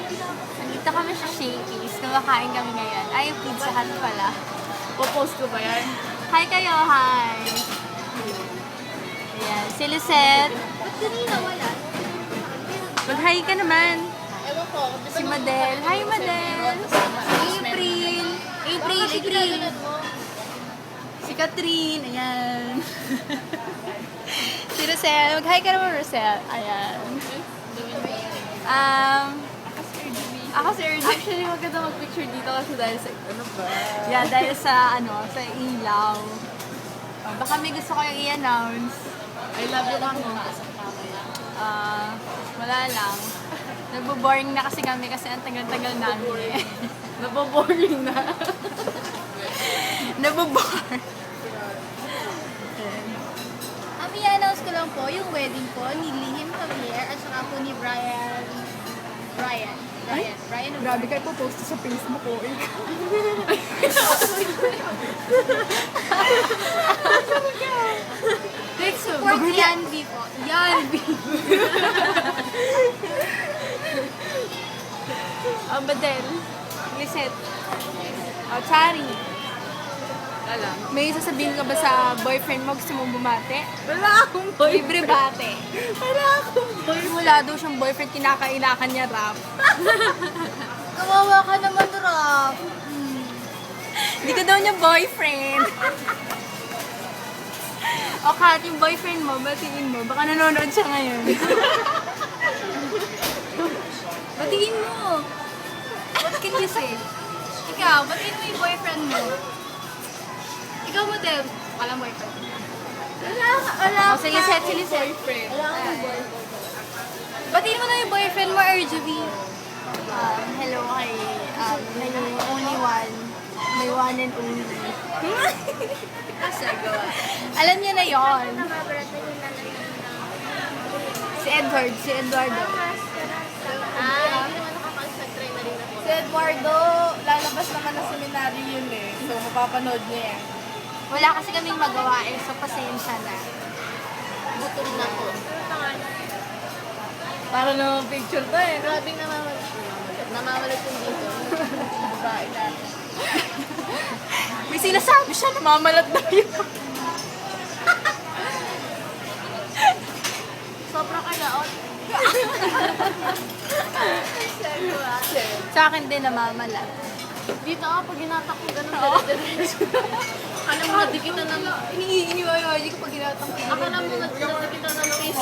Nandito kami sa Shakey's. Kumakain kami ngayon. Ay, Pizza Hut pala. Popost ko ba yan? Hi kayo, hi! Ayan, si Lisette. Ba't kanina wala? Mag-hi ka naman. Ewan ko. Si Madel. Hi, Madel! April! April! Si Catherine. Ayan. Si Rosel. Mag-hi ka naman, Rosel. Ayan. Ako si Erdi. Actually, maganda mag-picture dito kasi dahil sa ano ba? Yeah, dahil sa sa ilaw. Baka may gusto ko yung i-announce. I love you, Mamo. Wala lang. Nagbo-boring na kasi kami kasi ang tagal-tagal namin eh. Naboboring na. Nabobore. I-announce ko lang po yung wedding po ni Lihim Javier at saka po ni Brian. Grabe kayo po post sa Facebook ko. Let's support Yan B po. Yan B. Badel. Lisette. Chari. Wala. May sasabihin ka ba sa boyfriend mo? Gusto mong bumate? Wala akong boy. Libre bate. Wala akong boy. Wala daw siyang boyfriend, kinakailakan niya rap. Kawawa ka naman, Rob. Hindi ka daw niya boyfriend. O Kat, yung boyfriend mo, batiin mo. Baka nanonood siya ngayon. Batiin mo. What can you say? Ikaw, batiin mo yung boyfriend mo. Ikaw, model. Walang boyfriend. Wala O sige, set si Lisette. Boyfriend. Wala akong boyfriend. Batiin mo na yung boyfriend mo, Erjubi. Hello kay my only one. My one and only. Alam niya na yon. Si Edward, si Eduardo. Si Eduardo, lalabas naman ng seminary yun eh. So, mapapanood niya yan. Wala kasi kaming magawa eh, so pasensya na. Gutom na po. Para naman picture to eh. Grabe namamalat. Namamalat yung dito. Babae na. May sinasabi siya, namamalat na yun. Sobrang kalaot. Sa akin din namamalat. Dito ako, pag hinatak ko ganun, diretso. Akala mo nadikitan ng... Iniwala ko pag ginatang ko. Akala mo nadikitan ng face.